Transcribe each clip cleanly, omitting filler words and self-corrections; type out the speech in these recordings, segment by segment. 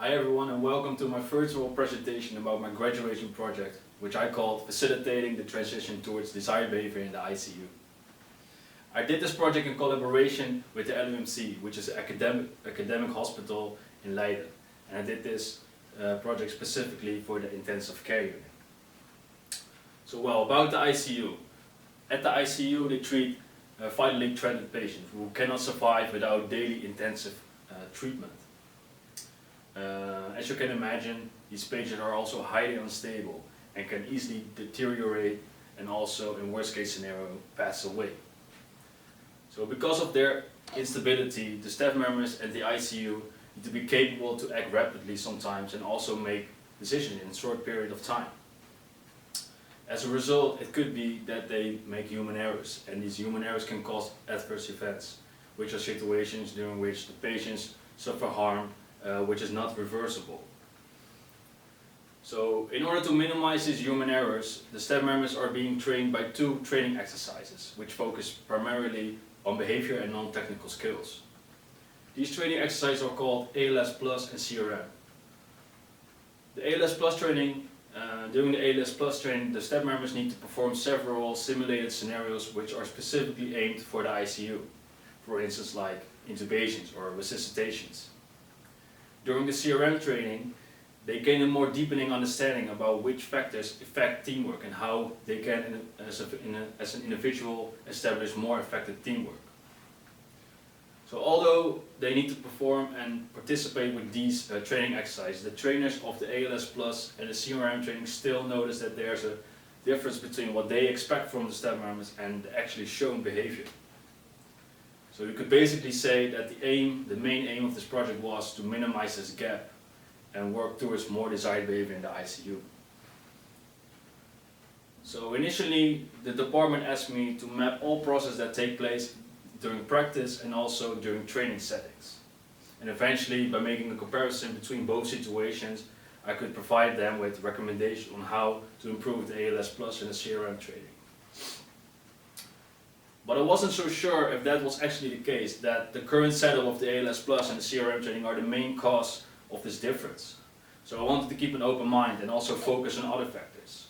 Hi everyone and welcome to my virtual presentation about my graduation project, which I called Facilitating the Transition Towards Desired Behavior in the ICU. I did this project in collaboration with the LUMC, which is an academic hospital in Leiden, and I did this project specifically for the intensive care unit. So about the ICU. At the ICU they treat vitally threatened patients who cannot survive without daily intensive treatment. As you can imagine, these patients are also highly unstable and can easily deteriorate and also, in worst case scenario, pass away. So because of their instability, the staff members at the ICU need to be capable to act rapidly sometimes and also make decisions in a short period of time. As a result, it could be that they make human errors, and these human errors can cause adverse events, which are situations during which the patients suffer harm which is not reversible. So in order to minimize these human errors, the staff members are being trained by two training exercises, which focus primarily on behavior and non-technical skills. These training exercises are called ALS Plus and CRM. The ALS Plus training, during the ALS Plus training, the staff members need to perform several simulated scenarios which are specifically aimed for the ICU. For instance, like intubations or resuscitations. During the CRM training, they gain a more deepening understanding about which factors affect teamwork and how they can, as an individual, establish more effective teamwork. So although they need to perform and participate with these training exercises, the trainers of the ALS Plus and the CRM training still notice that there's a difference between what they expect from the staff members and the actually shown behavior. So you could basically say that the main aim of this project was to minimize this gap and work towards more desired behavior in the ICU. So initially, the department asked me to map all processes that take place during practice and also during training settings. And eventually, by making a comparison between both situations, I could provide them with recommendations on how to improve the ALS Plus and the CRM training. But I wasn't so sure if that was actually the case, that the current setup of the ALS Plus and the CRM training are the main cause of this difference. So I wanted to keep an open mind and also focus on other factors.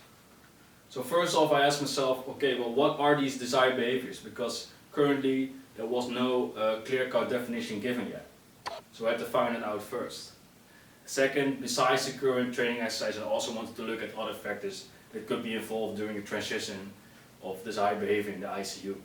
So first off, I asked myself, okay, well, what are these desired behaviors? Because currently there was no clear-cut definition given yet. So I had to find it out first. Second, besides the current training exercise, I also wanted to look at other factors that could be involved during the transition of desired behavior in the ICU.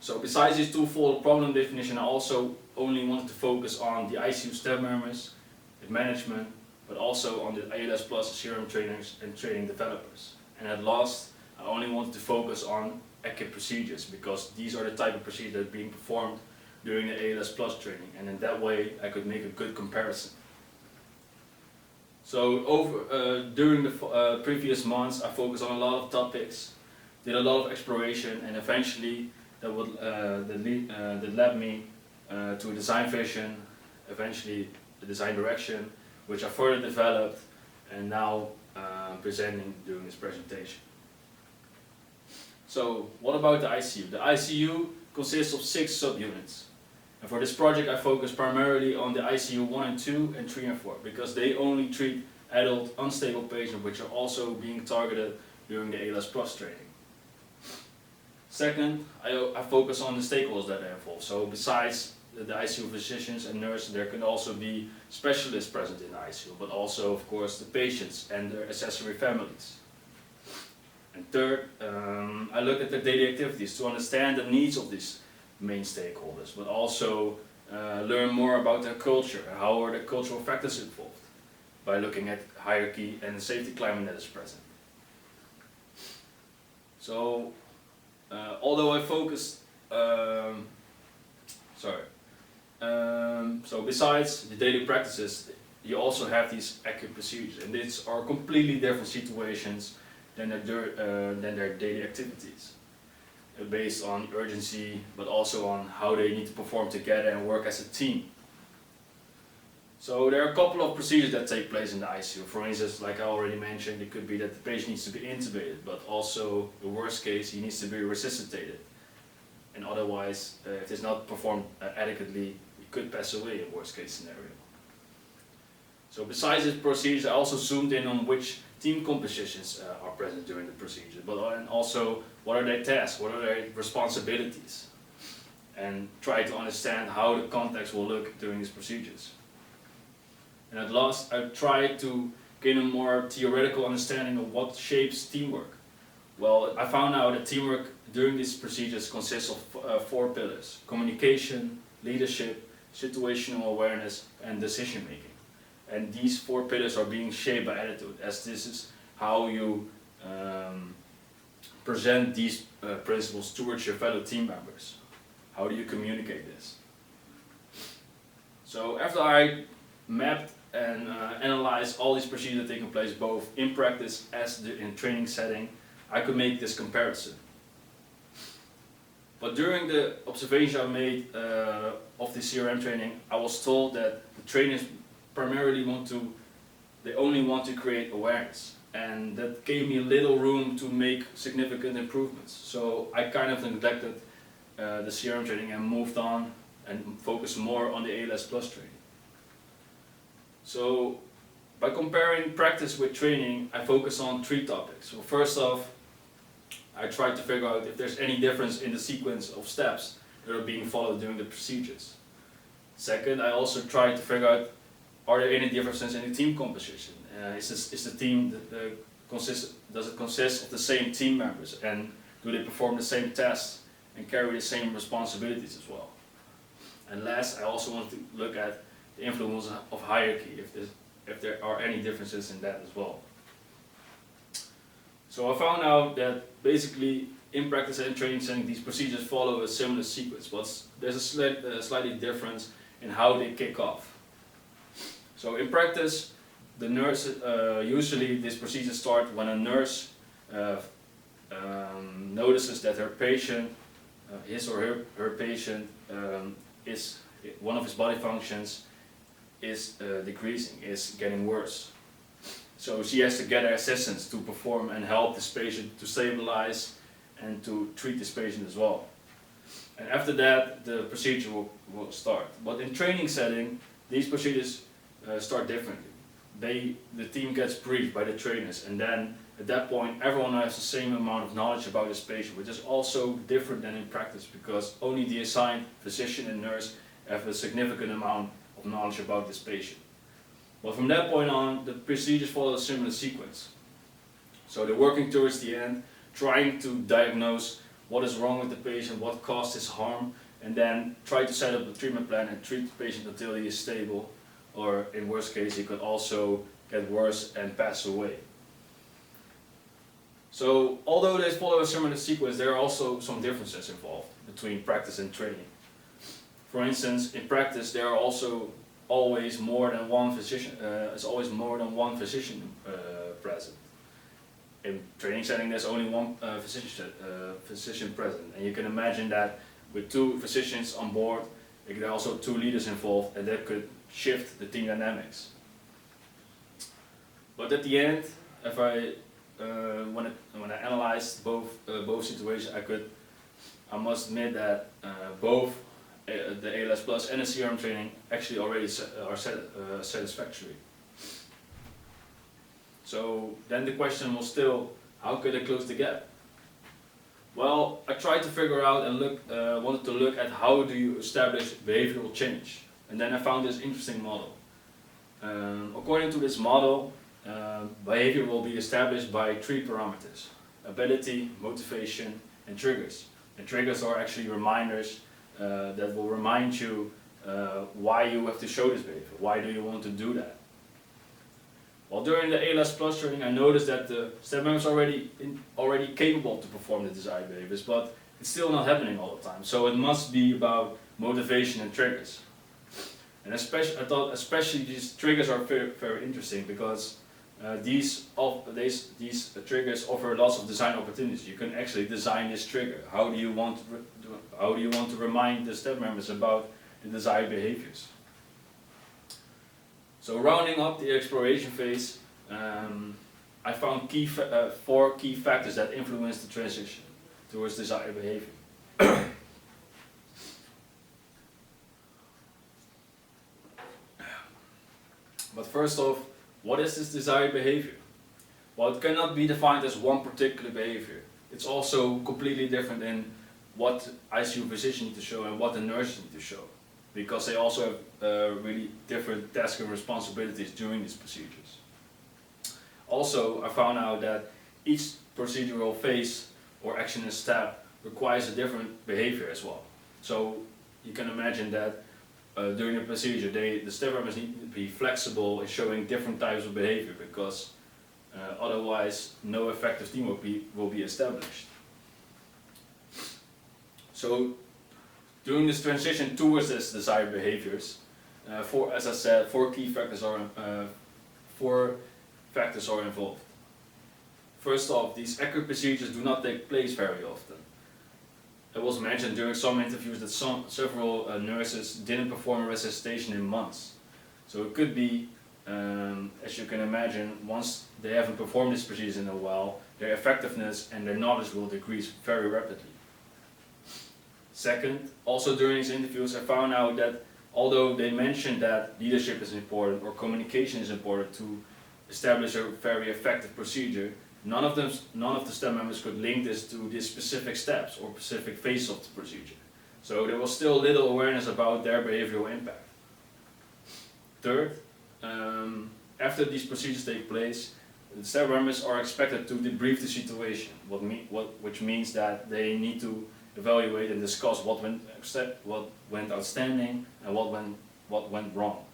So besides this twofold problem definition, I also only wanted to focus on the ICU staff members, the management, but also on the ALS Plus CRM trainers and training developers. And at last, I only wanted to focus on active procedures, because these are the type of procedures that are being performed during the ALS Plus training, and in that way I could make a good comparison. So during the previous months, I focused on a lot of topics, did a lot of exploration, and eventually that led me to a design vision, eventually a design direction, which I further developed and now presenting during this presentation. So what about the ICU? The ICU consists of 6 subunits. And for this project I focus primarily on the ICU 1 and 2 and 3 and 4, because they only treat adult unstable patients, which are also being targeted during the ALS Plus training. Second, I focus on the stakeholders that are involved. So besides the ICU physicians and nurses, there can also be specialists present in the ICU, but also of course the patients and their accessory families. And third, I look at the daily activities to understand the needs of these main stakeholders, but also learn more about their culture, how are the cultural factors involved, by looking at hierarchy and the safety climate that is present. So although I focused, so besides the daily practices, you also have these active procedures, and these are completely different situations than their daily activities, based on urgency, but also on how they need to perform together and work as a team. So there are a couple of procedures that take place in the ICU. For instance, like I already mentioned, it could be that the patient needs to be intubated, but also the worst case, he needs to be resuscitated. And otherwise, if it's not performed adequately, could pass away in worst case scenario. So besides this procedure, I also zoomed in on which team compositions are present during the procedure, and also what are their tasks, what are their responsibilities, and try to understand how the context will look during these procedures. And at last, I tried to gain a more theoretical understanding of what shapes teamwork. Well, I found out that teamwork during these procedures consists of 4 pillars: communication, leadership, situational awareness, and decision making. And these 4 pillars are being shaped by attitude, as this is how you present these principles towards your fellow team members. How do you communicate this? So after I mapped and analyzed all these procedures taking place both in practice as in training setting, I could make this comparison. But during the observation I made of the CRM training, I was told that the trainers primarily they only want to create awareness, and that gave me little room to make significant improvements. So I kind of neglected the CRM training and moved on and focused more on the ALS Plus training. So by comparing practice with training, I focus on 3 topics. So first off, I tried to figure out if there's any difference in the sequence of steps that are being followed during the procedures. Second, I also tried to figure out, are there any differences in the team composition? Is the team does it consist of the same team members, and do they perform the same tasks and carry the same responsibilities as well? And last, I also wanted to look at the influence of hierarchy, if there are any differences in that as well. So I found out that basically in practice and training setting, these procedures follow a similar sequence, but there's a slightly difference in how they kick off. So in practice, the nurse, usually this procedure starts when a nurse notices that her patient, his or her patient, one of his body functions is decreasing, is getting worse. So she has to get her assistants to perform and help this patient to stabilize and to treat this patient as well. And after that, the procedure will start. But in training setting, these procedures start differently. The team gets briefed by the trainers, and then at that point everyone has the same amount of knowledge about this patient, which is also different than in practice, because only the assigned physician and nurse have a significant amount of knowledge about this patient. But from that point on, the procedures follow a similar sequence. So they're working towards the end, trying to diagnose what is wrong with the patient, what caused his harm, and then try to set up a treatment plan and treat the patient until he is stable, or in worst case he could also get worse and pass away. So although they follow a similar sequence, there are also some differences involved between practice and training. For instance, in practice there are also always more than one physician. Present. In training setting, there's only one physician present, and you can imagine that with 2 physicians on board, there are also 2 leaders involved, and that could shift the team dynamics. But at the end, when I analyzed both situations, I must admit that both the ALS Plus and the CRM training actually already are satisfactory. So then the question was still, how could I close the gap? Well, I tried to figure out and wanted to look at how do you establish behavioral change. And then I found this interesting model. According to this model, behavior will be established by 3 parameters: ability, motivation, and triggers. And triggers are actually reminders that will remind you why you have to show this behavior, why do you want to do that. Well, during the ALS Plus training, I noticed that the staff members are already capable to perform the desired behaviors, but it's still not happening all the time. So it must be about motivation and triggers. And I thought especially these triggers are very, very interesting, because these triggers offer lots of design opportunities. You can actually design this trigger. How do you want to remind the staff members about the desired behaviors? So rounding up the exploration phase, I found 4 key factors that influence the transition towards desired behavior. But first off, what is this desired behavior? Well, it cannot be defined as one particular behavior. It's also completely different in what ICU physicians need to show and what the nurses need to show, because they also have really different tasks and responsibilities during these procedures. Also, I found out that each procedural phase or action and step requires a different behavior as well. So you can imagine that during the procedure, the staff members need to be flexible in showing different types of behavior, because otherwise no effective teamwork will be established. So during this transition towards this desired behaviors, as I said, four factors are involved. First off, these accurate procedures do not take place very often. It was mentioned during some interviews that several nurses didn't perform a resuscitation in months. So it could be, as you can imagine, once they haven't performed these procedures in a while, their effectiveness and their knowledge will decrease very rapidly. Second, also during these interviews I found out that although they mentioned that leadership is important or communication is important to establish a very effective procedure, none of the staff members could link this to these specific steps or specific phases of the procedure. So there was still little awareness about their behavioral impact. Third, after these procedures take place, the staff members are expected to debrief the situation, which means that they need to evaluate and discuss what went outstanding and what went wrong.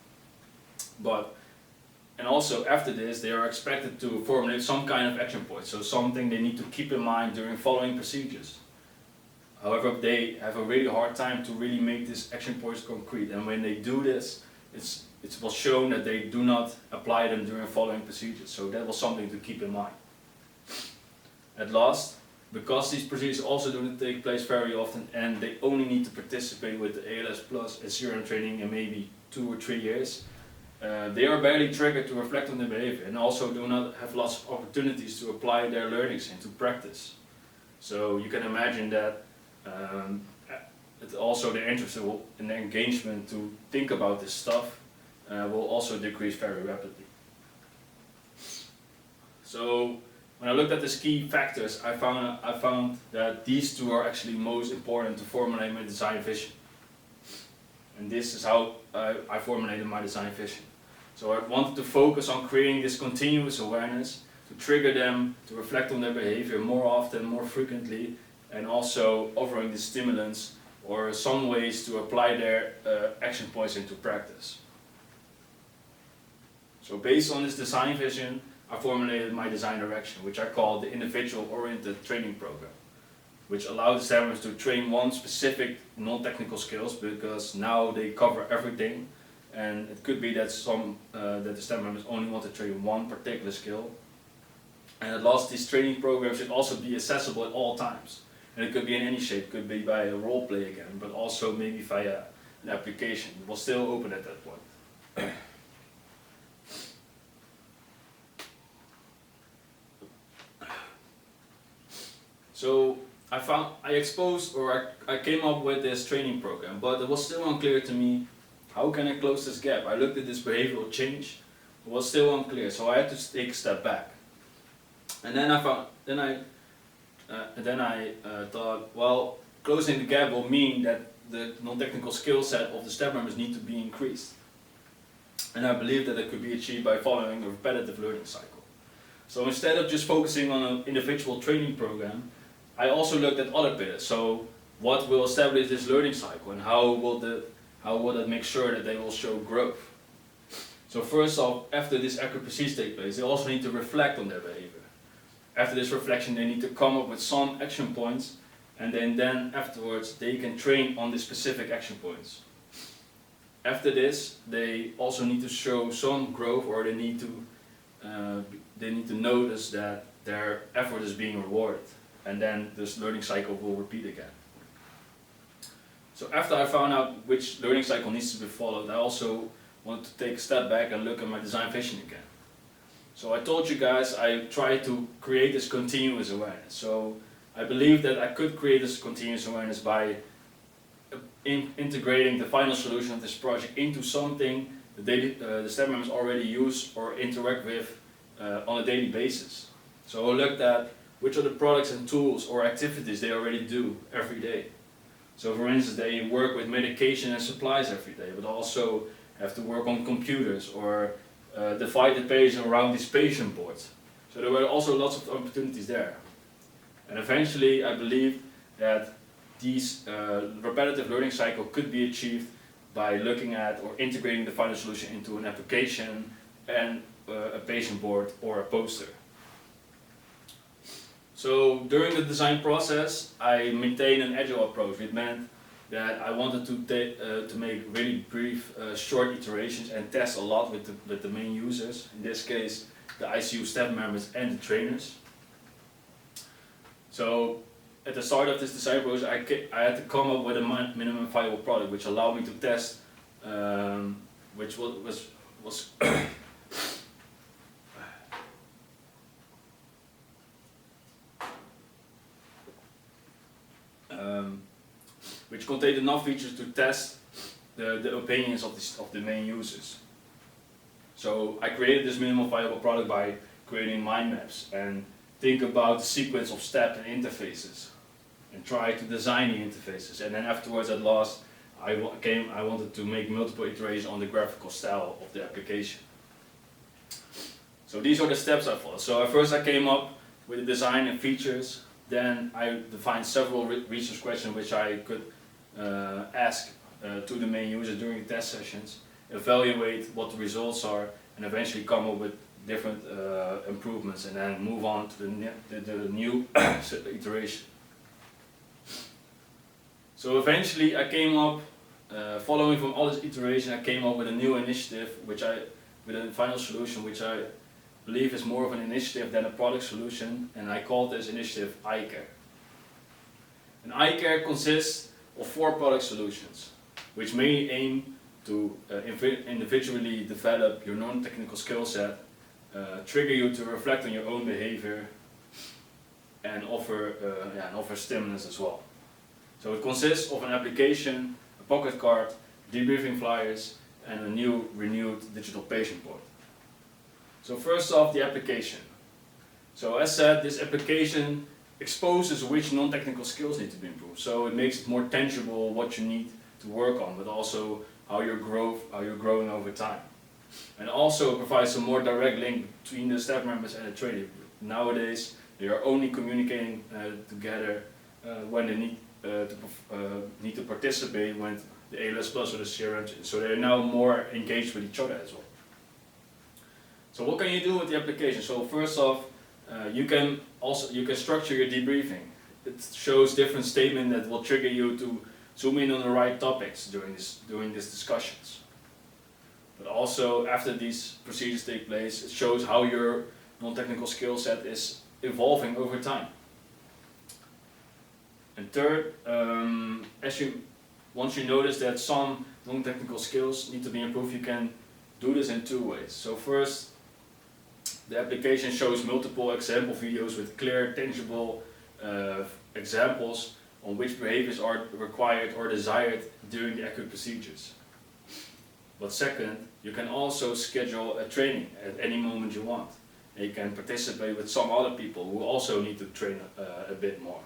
And also after this, they are expected to formulate some kind of action point, so something they need to keep in mind during following procedures. However, they have a really hard time to really make these action points concrete, and when they do this, it was shown that they do not apply them during following procedures, so that was something to keep in mind. At last, because these procedures also do not take place very often and they only need to participate with the ALS Plus and CRM training in maybe 2 or 3 years, they are barely triggered to reflect on their behavior and also do not have lots of opportunities to apply their learnings into practice. So you can imagine that also their interest and their engagement to think about this stuff will also decrease very rapidly. So when I looked at these key factors, I found that these two are actually most important to formulate my design vision. And this is how I formulated my design vision. So I wanted to focus on creating this continuous awareness, to trigger them to reflect on their behavior more often, more frequently, and also offering the stimulants or some ways to apply their action points into practice. So based on this design vision, I formulated my design direction, which I call the individual-oriented training program, which allows the staff members to train one specific non-technical skills, because now they cover everything, and it could be that that the staff members only want to train one particular skill. And at last, these training programs should also be accessible at all times, and it could be in any shape. It could be by a role play again, but also maybe via an application. It was still open at that point. So I came up with this training program, but it was still unclear to me, how can I close this gap? I looked at this behavioral change, it was still unclear, so I had to take a step back. And then I thought, well, closing the gap will mean that the non-technical skill set of the staff members need to be increased. And I believe that it could be achieved by following a repetitive learning cycle. So instead of just focusing on an individual training program, I also looked at other pillars. So what will establish this learning cycle, and how will it make sure that they will show growth? So first off, after this accurate procedures take place, they also need to reflect on their behavior. After this reflection, they need to come up with some action points, and then afterwards they can train on the specific action points. After this, they also need to show some growth, or they need to notice that their effort is being rewarded. And then this learning cycle will repeat again. So after I found out which learning cycle needs to be followed, I also wanted to take a step back and look at my design vision again. So I told you guys I tried to create this continuous awareness. So I believe that I could create this continuous awareness by integrating the final solution of this project into something the staff members already use or interact with on a daily basis. So I looked at which are the products and tools or activities they already do every day. So for instance, they work with medication and supplies every day, but also have to work on computers or divide the patient around these patient boards. So there were also lots of opportunities there. And eventually I believe that these repetitive learning cycle could be achieved by looking at or integrating the final solution into an application and a patient board or a poster. So during the design process, I maintained an agile approach, which meant that I wanted to make really brief, short iterations and test a lot with the main users, in this case the ICU staff members and the trainers. So at the start of this design process, I had to come up with a minimum viable product which allowed me to test, which was which contained enough features to test the opinions of the main users. So I created this minimum viable product by creating mind maps and think about the sequence of steps and interfaces and try to design the interfaces. And then afterwards, at last, I wanted to make multiple iterations on the graphical style of the application. So these are the steps I followed. So at first I came up with the design and features. Then I defined several research questions which I could ask to the main user during the test sessions, evaluate what the results are, and eventually come up with different improvements, and then move on to the new iteration. So eventually I came up, following from all this iteration, I came up with a new initiative, with a final solution which I believe is more of an initiative than a product solution, and I called this initiative iCare. And iCare consists of 4 product solutions, which mainly aim to individually develop your non-technical skill set, trigger you to reflect on your own behavior, and offer stimulus as well. So it consists of an application, a pocket card, debriefing flyers, and a new renewed digital patient board. So first off, the application. So as said, this application exposes which non-technical skills need to be improved. So it makes it more tangible what you need to work on, but also how you're growing over time. And also it provides a more direct link between the staff members and the trainer. Nowadays, they are only communicating together when they need to participate when the ALS Plus or the CRM. So they're now more engaged with each other as well. So what can you do with the application? So first off, you can structure your debriefing. It shows different statements that will trigger you to zoom in on the right topics during these discussions. But also after these procedures take place, it shows how your non-technical skill set is evolving over time. And third, once you notice that some non-technical skills need to be improved, you can do this in 2 ways. So first, the application shows multiple example videos with clear, tangible examples on which behaviors are required or desired during the accurate procedures. But second, you can also schedule a training at any moment you want. And you can participate with some other people who also need to train a bit more.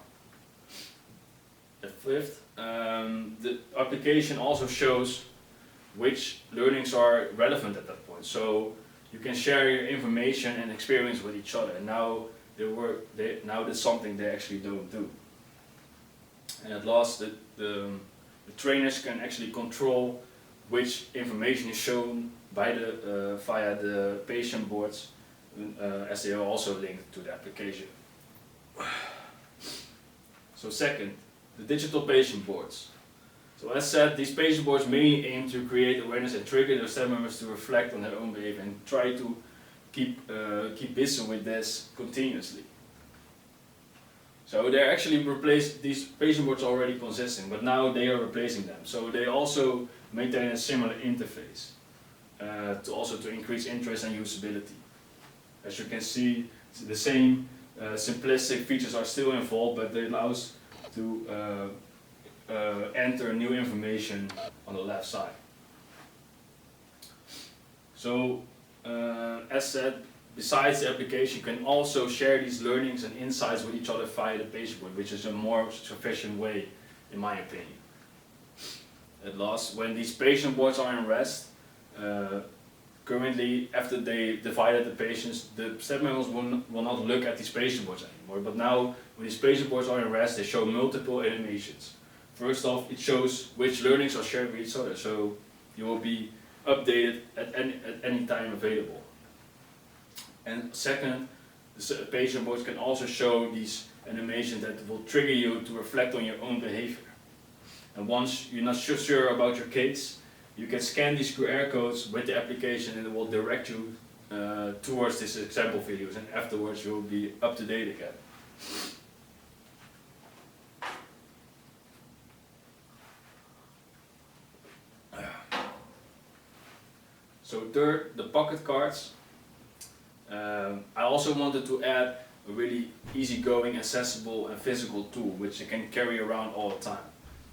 The fifth, the application also shows which learnings are relevant at that point. So you can share your information and experience with each other. And now that's something they actually don't do. And at last, the trainers can actually control which information is shown by via the patient boards, as they are also linked to the application. So second, the digital patient boards. So as said, these patient boards mainly aim to create awareness and trigger their staff members to reflect on their own behavior and try to keep busy with this continuously. So they're actually replaced, these patient boards are already consisting, but now they are replacing them. So they also maintain a similar interface to increase interest and usability. As you can see, the same simplistic features are still involved, but they allow us to enter new information on the left side. So, as said, besides the application, you can also share these learnings and insights with each other via the patient board, which is a more sufficient way, in my opinion. At last, when these patient boards are in rest, currently, after they divided the patients, the staff members will not look at these patient boards anymore. But now, when these patient boards are in rest, they show multiple animations. First off, it shows which learnings are shared with each other, so you will be updated at any time available. And second, the patient boards can also show these animations that will trigger you to reflect on your own behavior. And once you're not sure about your case, you can scan these QR codes with the application and it will direct you towards these example videos, and afterwards you will be up to date again. So third, the pocket cards. I also wanted to add a really easygoing, accessible and physical tool which you can carry around all the time.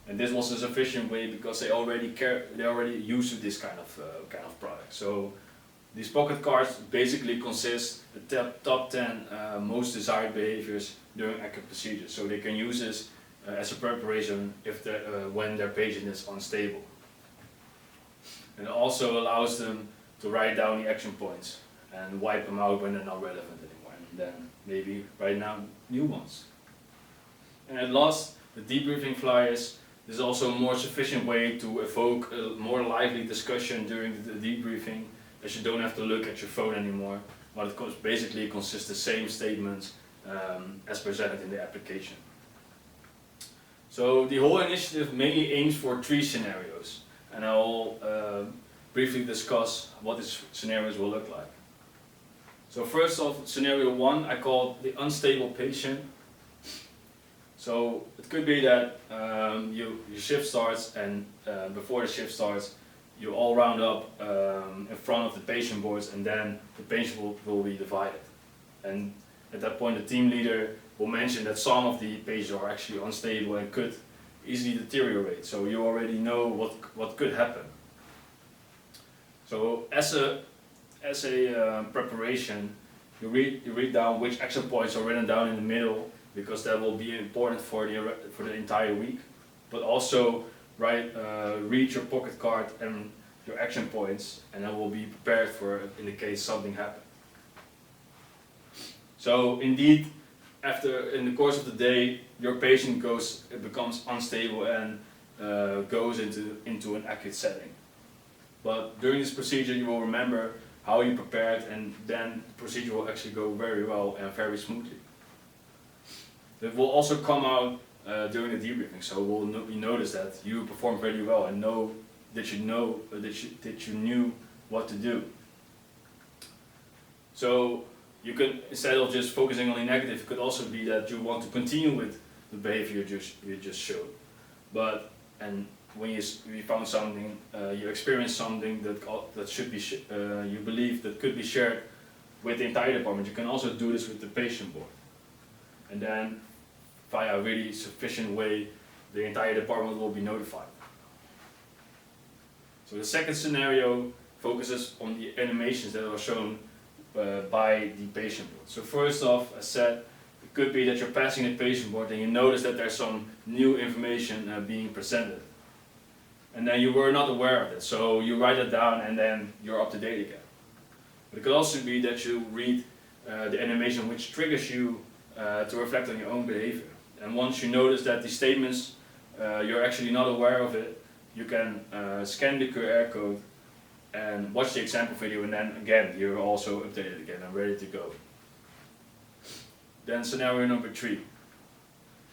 And this was a sufficient way because they already used to this kind of product. So these pocket cards basically consist of the top 10 most desired behaviors during acute procedures. So they can use this as a preparation if when their patient is unstable. And it also allows them to write down the action points and wipe them out when they're not relevant anymore, and then maybe write down new ones. And at last, the debriefing flyers. This is also a more sufficient way to evoke a more lively discussion during the debriefing, as you don't have to look at your phone anymore, but it basically consists of the same statements as presented in the application. So the whole initiative mainly aims for 3 scenarios, and I'll briefly discuss what these scenarios will look like. So first off, scenario 1 I call the unstable patient. So it could be that your shift starts, and before the shift starts you all round up in front of the patient boards, and then the patient will be divided. And at that point the team leader will mention that some of the patients are actually unstable and could easily deteriorate, so you already know what could happen. So as a preparation, you read down which action points are written down in the middle, because that will be important for the entire week. But also read your pocket card and your action points, and then will be prepared for in the case something happens. So indeed, in the course of the day, your patient becomes unstable and goes into an acute setting. But during this procedure, you will remember how you prepared, and then the procedure will actually go very well and very smoothly. It will also come out during the debriefing, so we notice that you performed very well and that you knew what to do. So you could, instead of just focusing on the negative, it could also be that you want to continue with the behavior you just showed. And when you found something, you experienced something that should be you believe that could be shared with the entire department, you can also do this with the patient board. And then, via a really sufficient way, the entire department will be notified. So the second scenario focuses on the animations that are shown by the patient board. So first off, as said, it could be that you're passing the patient board and you notice that there's some new information being presented. And then you were not aware of it, so you write it down and then you're up to date again. But it could also be that you read the animation which triggers you to reflect on your own behavior. And once you notice that the statements, you're actually not aware of it, you can scan the QR code and watch the example video, and then again you're also updated again and ready to go. Then scenario number 3.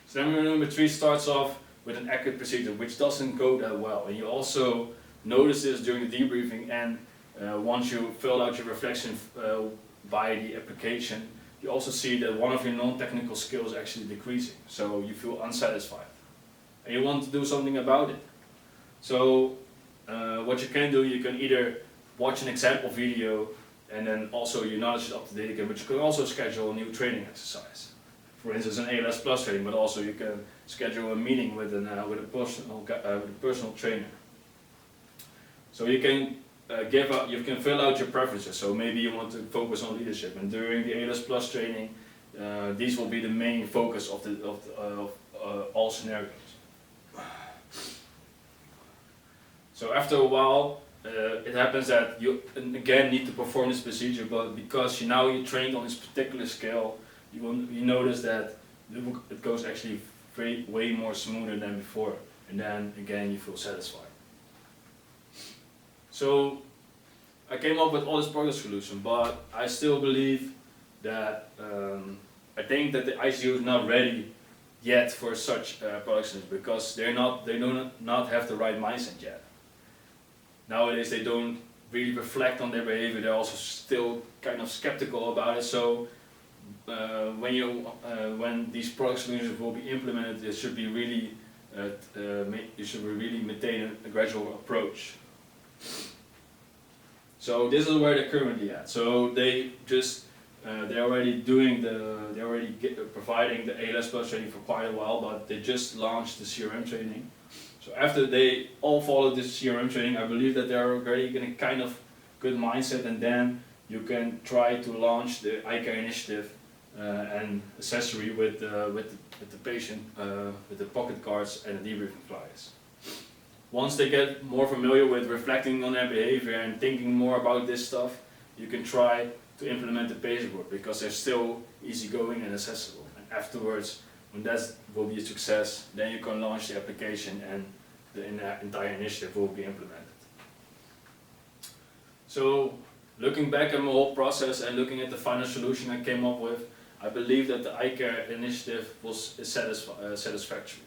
Scenario number 3 starts off with an acute procedure which doesn't go that well, and you also notice this during the debriefing, and once you fill out your reflection by the application, you also see that one of your non-technical skills is actually decreasing, so you feel unsatisfied and you want to do something about it. So what you can do, you can either watch an example video and then also your knowledge is up to date again, but you can also schedule a new training exercise. For instance, an ALS Plus training, but also you can schedule a meeting with a personal trainer. So you can you can fill out your preferences. So maybe you want to focus on leadership, and during the ALS Plus training, these will be the main focus of all scenarios. So after a while, it happens that you again need to perform this procedure, but because you trained on this particular skill, you notice that it goes actually way more smoother than before, and then again you feel satisfied. So I came up with all this product solution, but I still believe that I think that the ICU is not ready yet for such product solutions, because they do not have the right mindset yet. Nowadays they don't really reflect on their behavior. They're also still kind of skeptical about it. So when these product solutions will be implemented, you should really maintain a gradual approach. So this is where they're currently at. So they're already providing the ALS Plus training for quite a while, but they just launched the CRM training. So after they all follow this CRM training, I believe that they're already in a kind of good mindset, and then you can try to launch the iCare initiative and accessory with the patient, with the pocket cards and the debriefing flyers. Once they get more familiar with reflecting on their behavior and thinking more about this stuff, you can try to implement the patient board, because they're still easygoing and accessible. And afterwards, when that will be a success, then you can launch the application and the entire initiative will be implemented. So looking back at my whole process and looking at the final solution I came up with, I believe that the iCare initiative is satisfactory.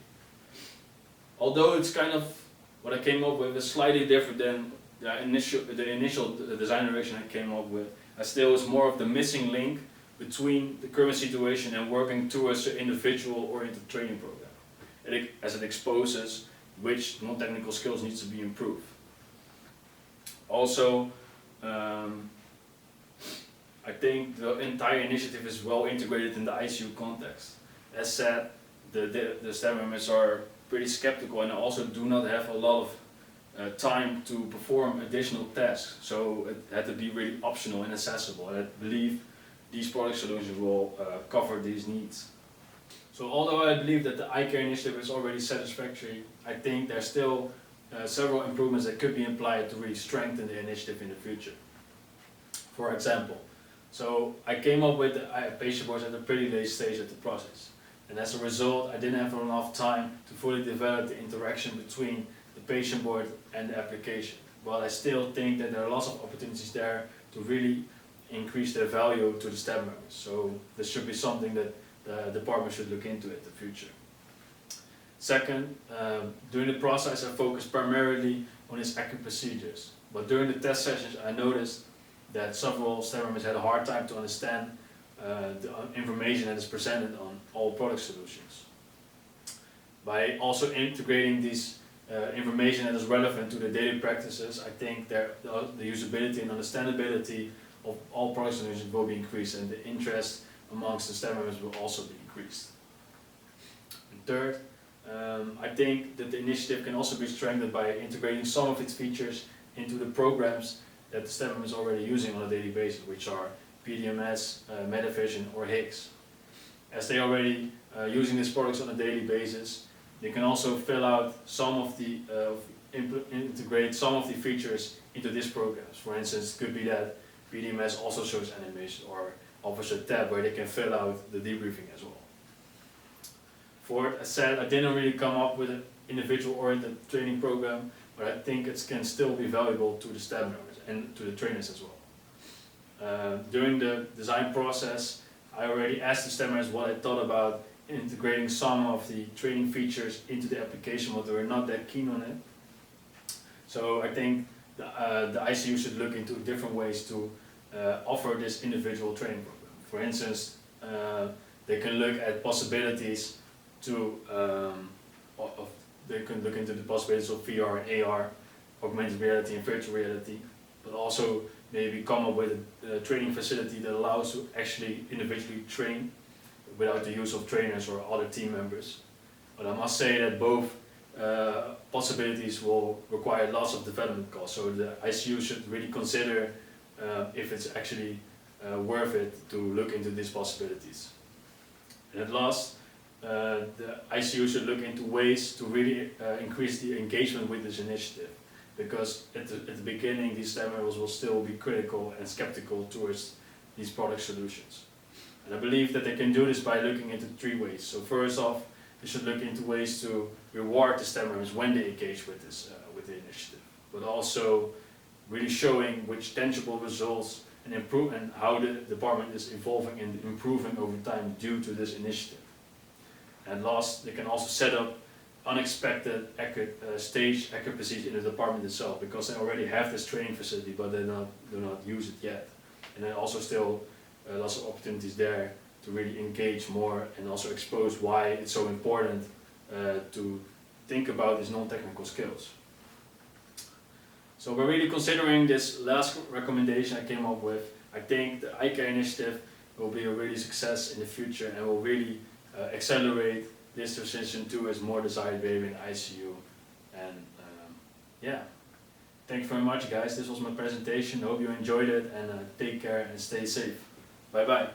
Although it's kind of what I came up with is slightly different than the initial design direction I came up with, I still is more of the missing link between the current situation and working towards an individual-oriented training program, as it exposes which non-technical skills needs to be improved. Also, I think the entire initiative is well integrated in the ICU context. As said, the staff members are pretty skeptical and also do not have a lot of time to perform additional tasks, so it had to be really optional and accessible, and I believe these product solutions will cover these needs. So although I believe that the iCare initiative is already satisfactory, I think there's still several improvements that could be applied to really strengthen the initiative in the future. For example, so I came up with the patient boards at a pretty late stage of the process, and as a result I didn't have enough time to fully develop the interaction between the patient board and the application. But I still think that there are lots of opportunities there to really increase their value to the staff members. So this should be something that the department should look into in the future. Second, during the process I focused primarily on its accurate procedures. But during the test sessions I noticed that several staff members had a hard time to understand the information that is presented on all product solutions. By also integrating these information that is relevant to the daily practices, I think the usability and understandability of all product solutions will be increased, and the interest amongst the staff members will also be increased. And third, I think that the initiative can also be strengthened by integrating some of its features into the programs that the staff members are already using on a daily basis, which are PDMS, Metavision or HIGS. As they are already using these products on a daily basis, they can also fill out some of the, integrate some of the features into these programs. For instance, it could be that PDMS also shows animation or offers a tab where they can fill out the debriefing as well. Fourth, as said, I didn't really come up with an individual-oriented training program, but I think it can still be valuable to the staff members and to the trainers as well. During the design process, I already asked the staff members what I thought about integrating some of the training features into the application, but they were not that keen on it. So I think the ICU should look into different ways to offer this individual training program. For instance, they can look at possibilities to, they can look into the possibilities of VR and AR, augmented reality and virtual reality, but also maybe come up with a training facility that allows to actually individually train without the use of trainers or other team members. But I must say that both possibilities will require lots of development costs. So the ICU should really consider if it's actually worth it to look into these possibilities. And at last, the ICU should look into ways to really increase the engagement with this initiative, because at the beginning these staff members will still be critical and skeptical towards these product solutions. And I believe that they can do this by looking into 3 ways. So first off, they should look into ways to reward the staff members when they engage with this with the initiative, but also really showing which tangible results and how the department is evolving and improving over time due to this initiative. And last, they can also set up unexpected stage occupancies in the department itself, because they already have this training facility, but they do not use it yet. And then also still lots of opportunities there to really engage more and also expose why it's so important to think about these non-technical skills. So we're really considering this last recommendation I came up with. I think the iCare initiative will be a really success in the future and will really accelerate this transition towards more desired behavior in ICU. And yeah, thank you very much guys. This was my presentation. I hope you enjoyed it, and take care and stay safe. Bye bye.